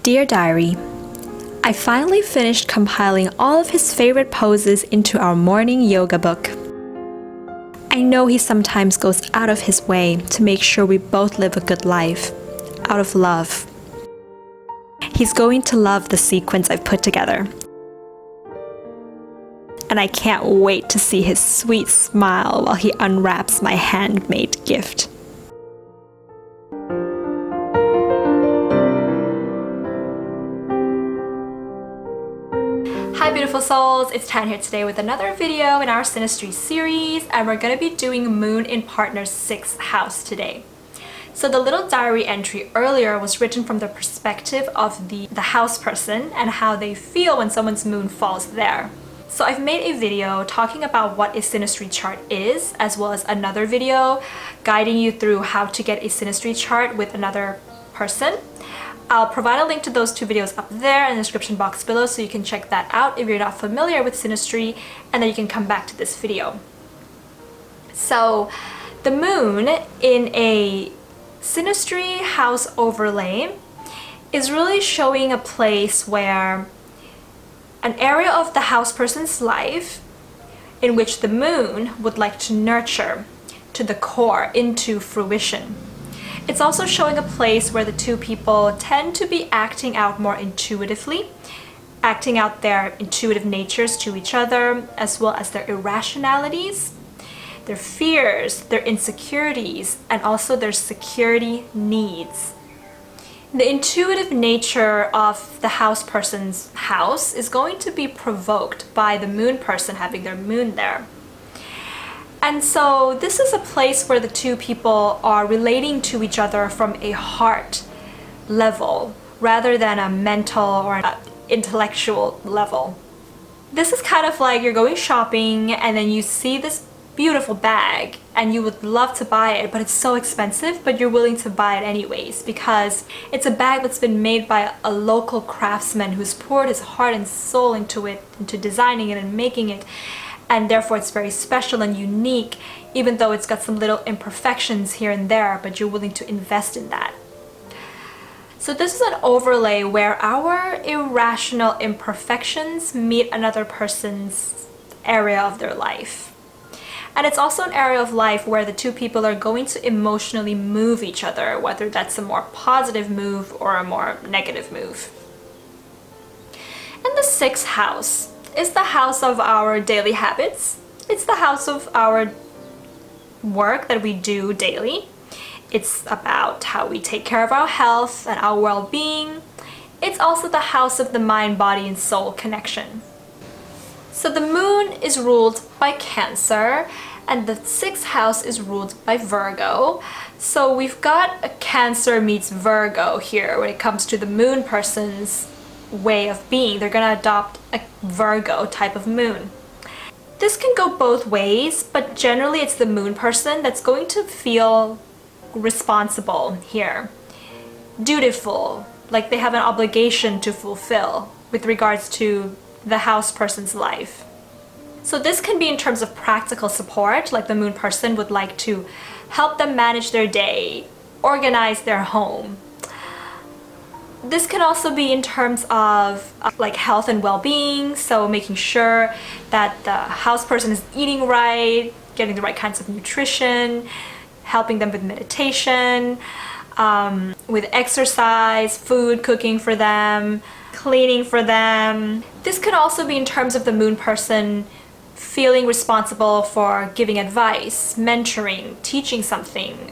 Dear Diary, I finally finished compiling all of his favorite poses into our morning yoga book. I know he sometimes goes out of his way to make sure we both live a good life, out of love. He's going to love the sequence I've put together. And I can't wait to see his sweet smile while he unwraps my handmade gift. Hi beautiful souls, it's Tan here today with another video in our Synastry series, and we're going to be doing Moon in Partner's 6th house today. So the little diary entry earlier was written from the perspective of the house person and how they feel when someone's moon falls there. So I've made a video talking about what a synastry chart is, as well as another video guiding you through how to get a synastry chart with another person. I'll provide a link to those two videos up there in the description box below so you can check that out if you're not familiar with synastry, and then you can come back to this video. So the moon in a synastry house overlay is really showing a place where an area of the house person's life in which the moon would like to nurture to the core into fruition. It's also showing a place where the two people tend to be acting out more intuitively, acting out their intuitive natures to each other, as well as their irrationalities, their fears, their insecurities, and also their security needs. The intuitive nature of the house person's house is going to be provoked by the moon person having their moon there. And so this is a place where the two people are relating to each other from a heart level rather than a mental or an intellectual level. This is kind of like you're going shopping and then you see this beautiful bag and you would love to buy it, but it's so expensive, but you're willing to buy it anyways because it's a bag that's been made by a local craftsman who's poured his heart and soul into it, into designing it and making it, and therefore it's very special and unique, even though it's got some little imperfections here and there, but you're willing to invest in that. So this is an overlay where our irrational imperfections meet another person's area of their life. And it's also an area of life where the two people are going to emotionally move each other, whether that's a more positive move or a more negative move. And the 6th house is the house of our daily habits. It's the house of our work that we do daily. It's about how we take care of our health and our well-being. It's also the house of the mind, body, and soul connection. So the moon is ruled by Cancer and the 6th house is ruled by Virgo. So we've got a Cancer meets Virgo here when it comes to the moon person's way of being. They're going to adopt a Virgo type of moon. This can go both ways, but generally it's the moon person that's going to feel responsible here. Dutiful, like they have an obligation to fulfill with regards to the house person's life. So this can be in terms of practical support, like the moon person would like to help them manage their day, organize their home. This can also be in terms of like health and well-being, so making sure that the house person is eating right, getting the right kinds of nutrition, helping them with meditation, with exercise, food, cooking for them, cleaning for them. This could also be in terms of the moon person feeling responsible for giving advice, mentoring, teaching something,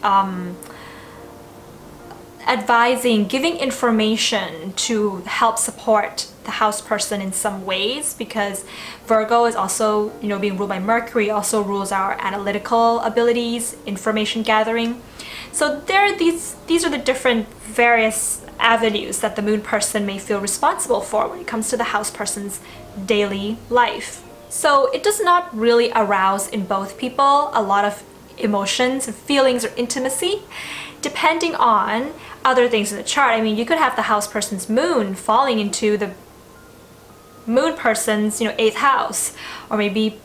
advising, giving information to help support the house person in some ways, because Virgo is also, being ruled by Mercury, also rules our analytical abilities, information gathering. So these are the different various avenues that the moon person may feel responsible for when it comes to the house person's daily life. So it does not really arouse in both people a lot of emotions, feelings, or intimacy, depending on other things in the chart. I mean, you could have the house person's moon falling into the moon person's 8th house, or maybe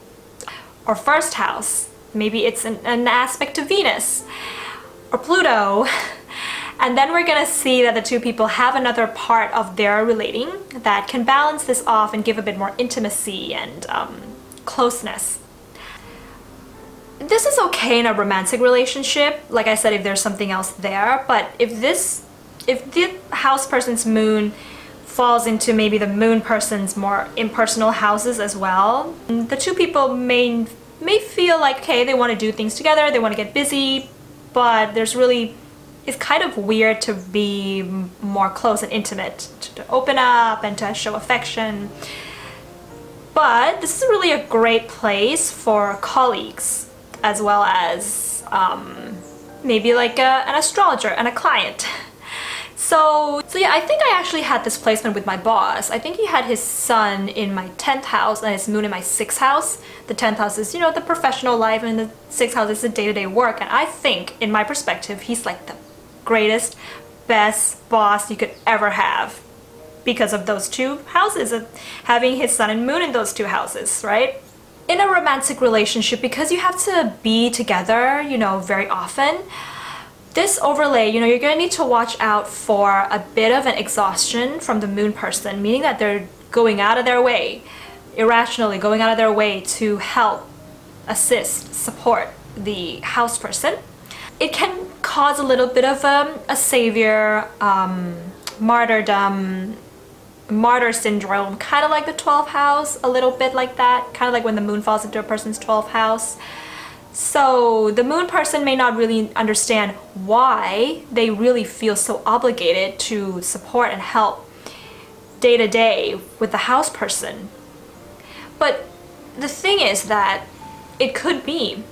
or 1st house. Maybe it's an aspect to Venus or Pluto. And then we're gonna see that the two people have another part of their relating that can balance this off and give a bit more intimacy and closeness. This is okay in a romantic relationship, like I said, if there's something else there, but if the house person's moon falls into maybe the moon person's more impersonal houses as well, the two people may feel like, okay, they want to do things together, they want to get busy, but it's kind of weird to be more close and intimate, to open up and to show affection. But this is really a great place for colleagues, as well as maybe like an astrologer and a client. So yeah, I think I actually had this placement with my boss. I think he had his sun in my 10th house and his moon in my 6th house. The 10th house is, you know, the professional life, and the 6th house is the day-to-day work. And I think, in my perspective, he's like the greatest, best boss you could ever have because of those two houses, and having his sun and moon in those two houses, right? In a romantic relationship, because you have to be together, you know, very often, this overlay, you know, you're gonna need to watch out for a bit of an exhaustion from the moon person, meaning that they're going out of their way, irrationally going out of their way to help, assist, support the house person. It can cause a little bit of a savior, martyrdom, martyr syndrome, kind of like the 12th house, a little bit like that, kind of like when the moon falls into a person's 12th house. So the moon person may not really understand why they really feel so obligated to support and help day to day with the house person. But the thing is that it could be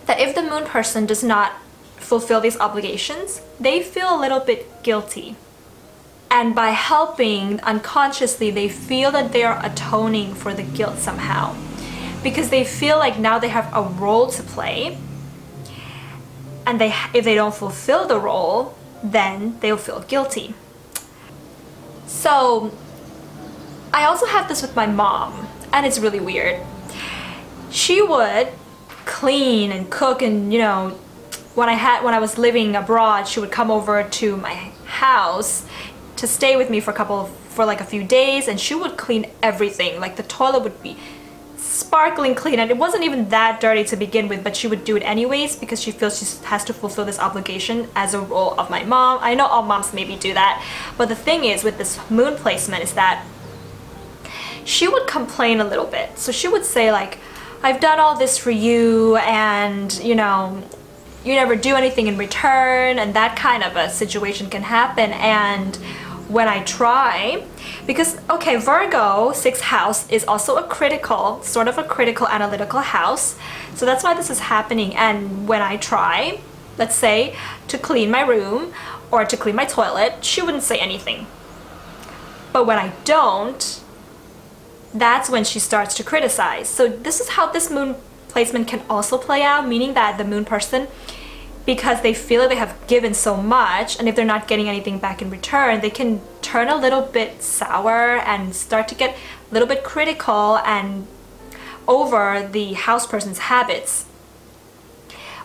that if the moon person does not fulfill these obligations, they feel a little bit guilty. And by helping unconsciously, they feel that they are atoning for the guilt somehow, because they feel like now they have a role to play, and if they don't fulfill the role, then they'll feel guilty. So I also have this with my mom, and it's really weird. She would clean and cook, and you know, when I was living abroad, she would come over to my house to stay with me for like a few days, and she would clean everything. Like the toilet would be sparkling clean, and it wasn't even that dirty to begin with, but she would do it anyways because she feels she has to fulfill this obligation as a role of my mom. I know all moms maybe do that, but the thing is with this moon placement is that she would complain a little bit. So she would say like, I've done all this for you, and you know, you never do anything in return, and that kind of a situation can happen. And when I try, because okay, Virgo 6th house is also sort of a critical analytical house, so that's why this is happening. And when I try, let's say, to clean my room or to clean my toilet, she wouldn't say anything. But when I don't, that's when she starts to criticize. So this is how this moon placement can also play out, meaning that the moon person, because they feel that they have given so much, and if they're not getting anything back in return, they can turn a little bit sour and start to get a little bit critical and over the house person's habits,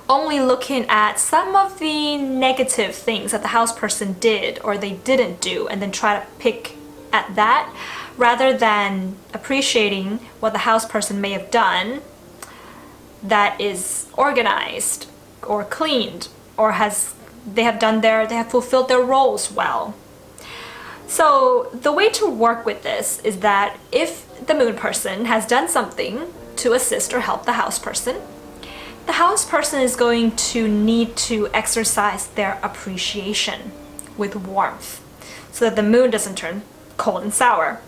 only looking at some of the negative things that the house person did or they didn't do, and then try to pick at that rather than appreciating what the house person may have done that is organized or cleaned, or they have fulfilled their roles well. So the way to work with this is that if the moon person has done something to assist or help the house person is going to need to exercise their appreciation with warmth so that the moon doesn't turn cold and sour.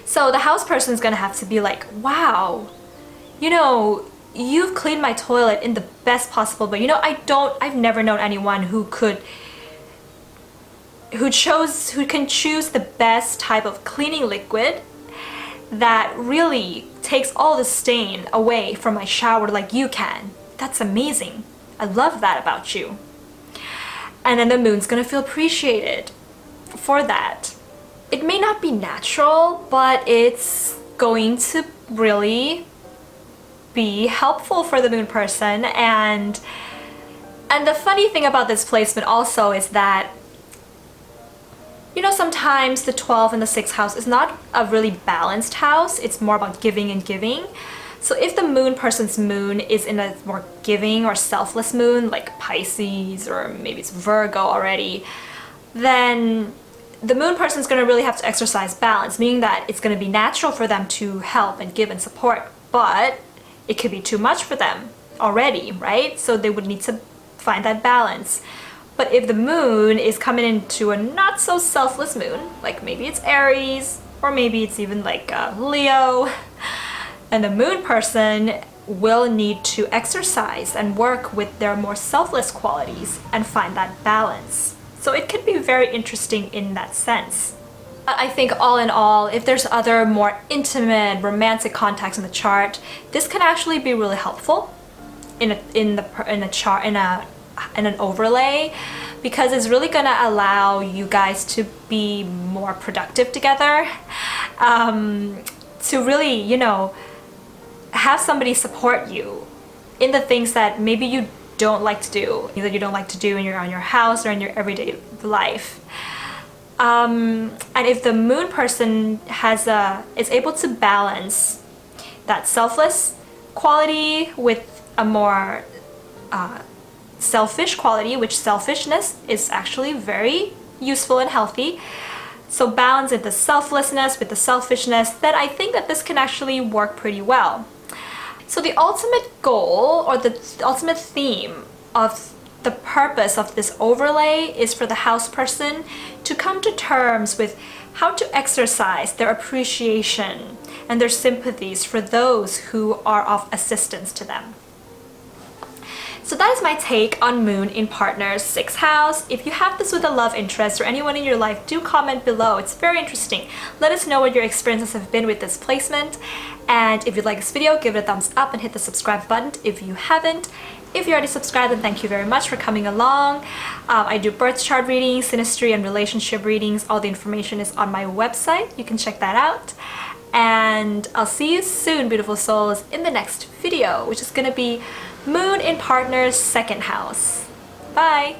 So the house person is going to have to be like, wow, you know, you've cleaned my toilet in the best possible way. You know, I've never known anyone who can choose the best type of cleaning liquid that really takes all the stain away from my shower like you can. That's amazing. I love that about you. And then the moon's gonna feel appreciated for that. It may not be natural, but it's going to really be helpful for the moon person, and And the funny thing about this placement also is that, you know, sometimes the 12 and the 6th house is not a really balanced house. It's more about giving and giving. So if the moon person's moon is in a more giving or selfless moon, like Pisces, or maybe it's Virgo already, then the moon person's going to really have to exercise balance, meaning that it's going to be natural for them to help and give and support, but it could be too much for them already, right? So they would need to find that balance. But if the moon is coming into a not so selfless moon, like maybe it's Aries, or maybe it's even like Leo, and the moon person will need to exercise and work with their more selfless qualities and find that balance. So it could be very interesting in that sense. I think all in all, if there's other more intimate, romantic contacts in the chart, this can actually be really helpful in an overlay, because it's really gonna allow you guys to be more productive together, to really, you know, have somebody support you in the things that maybe you don't like to do, that you don't like to do in your house or in your everyday life. And if the moon person is able to balance that selfless quality with a more selfish quality, which selfishness is actually very useful and healthy. So balance the selflessness with the selfishness, then I think that this can actually work pretty well. So the ultimate goal, or the ultimate theme of the purpose of this overlay, is for the house person to come to terms with how to exercise their appreciation and their sympathies for those who are of assistance to them. So that is my take on Moon in Partner's 6th house. If you have this with a love interest or anyone in your life, do comment below. It's very interesting. Let us know what your experiences have been with this placement. And if you like this video, give it a thumbs up and hit the subscribe button if you haven't. If you already subscribed, then thank you very much for coming along. I do birth chart readings, synastry, and relationship readings. All the information is on my website. You can check that out. And I'll see you soon, beautiful souls, in the next video, which is going to be Moon in Partner's 2nd house. Bye!